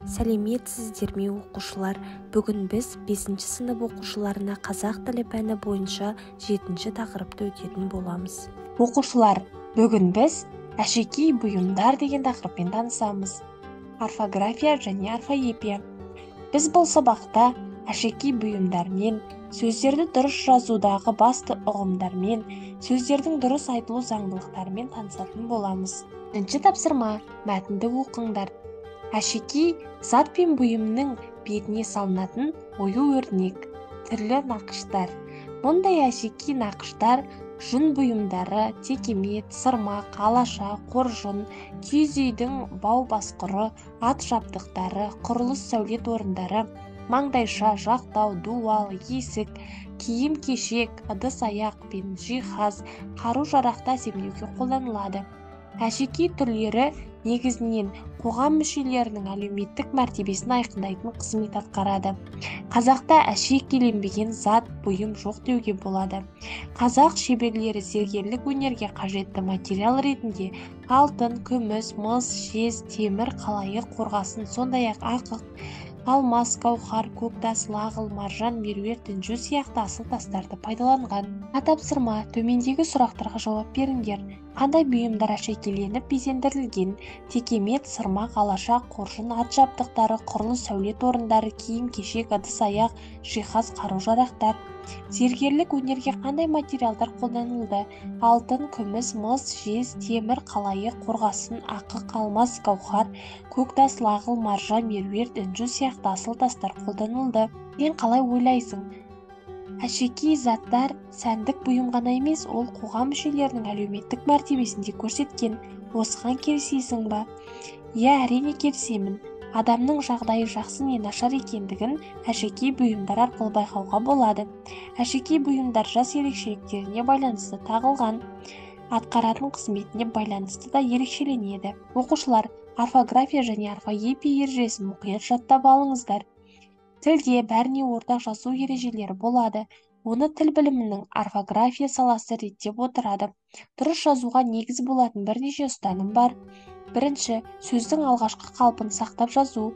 Сәлеметсіздер ме оқушылар? Бүгін біз 5 сынып оқушыларына қазақ тілі пәні бойынша 7 тақырыпты өтетін боламыз. Оқушылар, бүгін біз әшекей бұйымдар деген тақырыппен танысамыз. Орфография және орфоэпия. Біз бұл сабақта әшекей бұйымдармен, сөздерді дұрыс жазудағы басты ұғымдармен, сөздердің дұрыс айтылу заңдылықтарымен танысатын боламыз. Бірінші тапсырма, мәтінді оқыңдар. Әшекей зат пен бұйымның бетіне салынатын ою-өрнек, түрлі нақыштар. Мұндай әшекей нақыштар жүн бұйымдары, текемет, сырмақ, алаша, қоржын, киіз үйдің бау басқұры, ат жабдықтары, құрылыс сәулет орындары, маңдайша, жақтау, дуал, есік, киім-кешек, ыдыс-аяқ пен жиһаз, қару-жарақты әсемдеуге қолданылады. Әшекей түрлері негізінен қоғам мүшелерінің әлеуметтік мәртебесін айқындайтын қызмет атқарады. Қазақта әшекейленбеген зат, бұйым жоқ деуге болады. Қазақ шеберлері зергерлік өнерге қажетті материал ретінде алтын, күміс, мыс, жез, темір, қалайық, қорғасын, сондай-ақ ақық, алмас, гауһар, көктас, лағыл, маржан, меруерт, інжу сияқты асыл тастарды пайдаланған. Тапсырма, төмендегі сұрақтарға жауап беріңдер. Қандай бұйымдар әшекейленіп безендірілген? Текемет, сырмақ, алаша, қоржын, ат жабдықтары, құрылыс сәулет орындары, киім-кешек, ыдыс-аяқ, жиһаз, қару-жарақтар. Зергерлік өнерге қандай материалдар қолданылды? Алтын, күміс, мыс, жез, темір, қалайық, қорғасын, ақық, алмас, гауһар, көктас, лағыл, маржан, меруерт, інжу сияқты асыл тастар қолданылды. Сен қалай ойлайсың? Әшекей заттар сәндік бұйым ғана емес, ол қоғам мүшелерінің әлеуметтік мәртебесін де көрсеткен. Осыған келісесің ба? Иә, әрине келісемін. Адамның жағдайы жақсы не нашар екендігін әшекей бұйымдар арқылы байқауға болады. Әшекей бұйымдар жас ерекшеліктеріне байланысты тағылған, атқаратын қызметіне байланысты да ерекшеленеді. Оқушылар, орфография және орфоэпия ережесін мұқият жаттап алыңыздар. Тілде бәріне ортақ жазу ережелері болады. Оны тіл білімінің орфография саласы реттеп отырады. Дұрыс жазуға негіз болатын бірнеше ұстаным бар. Бірінші, сөздің алғашқы қалпын сақтап жазу.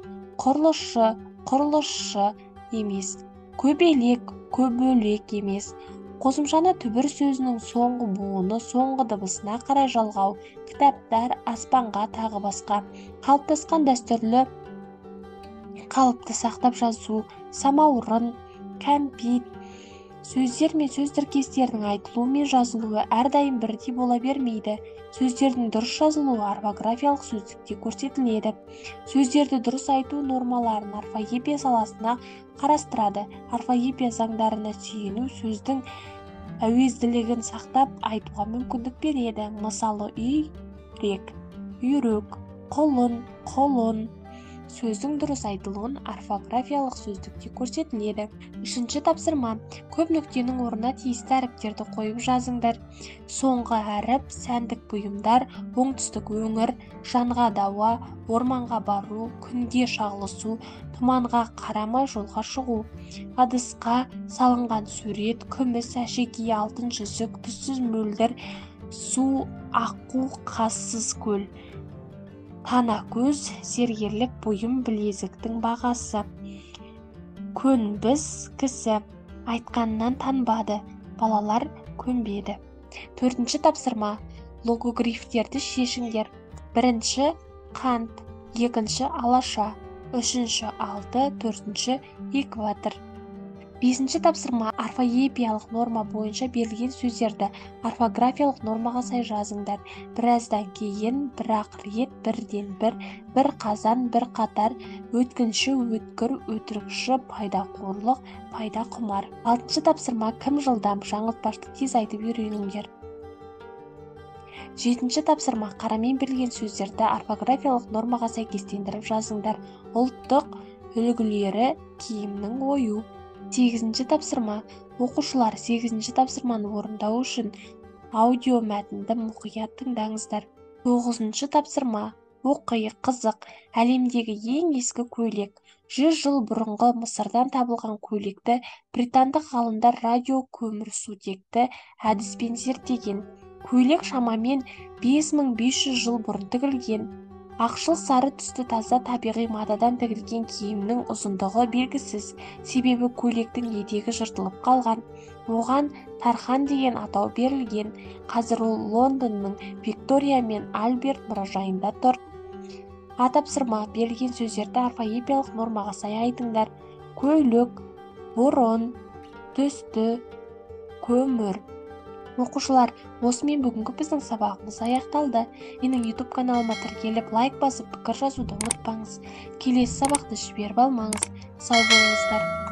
Құрылысшы, құрылысшы емес. Көбелек, көбөлек емес. Қосымшаны түбір сөзінің соңғы буыны, соңғы дыбысына қарай жалғау. Кітаптар, аспанға, тағы басқа. Қалыптасқан дәстүрлі қалыпты сақтап жазу. Самаурын, кәмпит. Сөздер мен сөз тіркестерінің айтылуы мен жазылуы әрдайым бірдей бола бермейді. Сөздердің дұрыс жазылуы орфографиялық сөздікте көрсетіледі. Сөздерді дұрыс айту нормаларын орфоэпия саласына қарастырады. Орфоэпия заңдарына сүйену сөздің әуезділігін сақтап айтуға мүмкіндік береді. Мысалы, үйрек, үйрек, құлын, құлын. Сөздің дұрыс айтылуын орфографиялық сөздікте көрсетіледі. Үшінші тапсырма, көп нүктенің орнына тиісті әріптерді қойып жазыңдар. Соңғы әріп, сәндік бұйымдар, оңтүстік өңір, жанға дауа, орманға бару, күнге шағылысу, тұманға қарамай жолға шығу. Ыдысқа салынған сурет, күміс, әшекей, алтын жүзік, түссіз мөлдір, су, аққу, қазсыз көл. Танакөз, зергерлік бұйым, білезіктің бағасы. Көнбіс, кісі, айтқаннан танбады, балалар көнбеді. Төртінші тапсырма, логогрифтерді шешіңдер. Бірінші қант, екінші алаша, үшінші алты, төртінші экватор. Бесінші тапсырма, орфоэпиялық норма бойынша берілген сөздерді орфографиялық нормаға сай жазыңдар. Біраздан кейін, бірақ рет, бірден бір, бір қазан, бір қатар, өткінші, өткір, өтірікші, пайдақорлық, пайдақұмар. Алтыншы тапсырма, кім жылдам, жаңылтпашты тез айтып үйреніңдер. Жетінші тапсырма, қарамен берілген сөздерді орфографиялық нормаға сәйкестендіріп жазыңдар. Ұлттық үлгілері, киімнің ою. Сегізінші тапсырма, оқушылар 8-ші тапсырманы орындау үшін аудио мәтінді мұқият тыңдаңыздар. 9-ші тапсырма, оқи, қызық, әлемдегі ең ескі көйлек. 100 жыл бұрынғы Мысырдан табылған көйлекті британдық ғалымдар радио көмірсутекті әдіспен зерттеген. Көйлек шамамен 5500 жыл бұрын тігілген. Ақшыл сары түсті таза табиғи матадан тігілген киімнің ұзындығы белгісіз, себебі көйлектің етегі жыртылып қалған. Оған Тархан деген атау берілген. Қазір ол Лондонның Виктория мен Альберт мұражайында тұр. Тапсырма: берілген сөздерді орфоэпиялық нормаға сай айтыңдар. Көйлек, бұрын, түсті, көмір. Оқушылар, осымен бүгінгі біздің сабағымыз аяқталды. Менің YouTube каналыма тіркеліп, лайк басып, пікір жазуды ұмытпаңыз. Келесі сабақты жіберіп алмаңыз. Сау болыңыздар.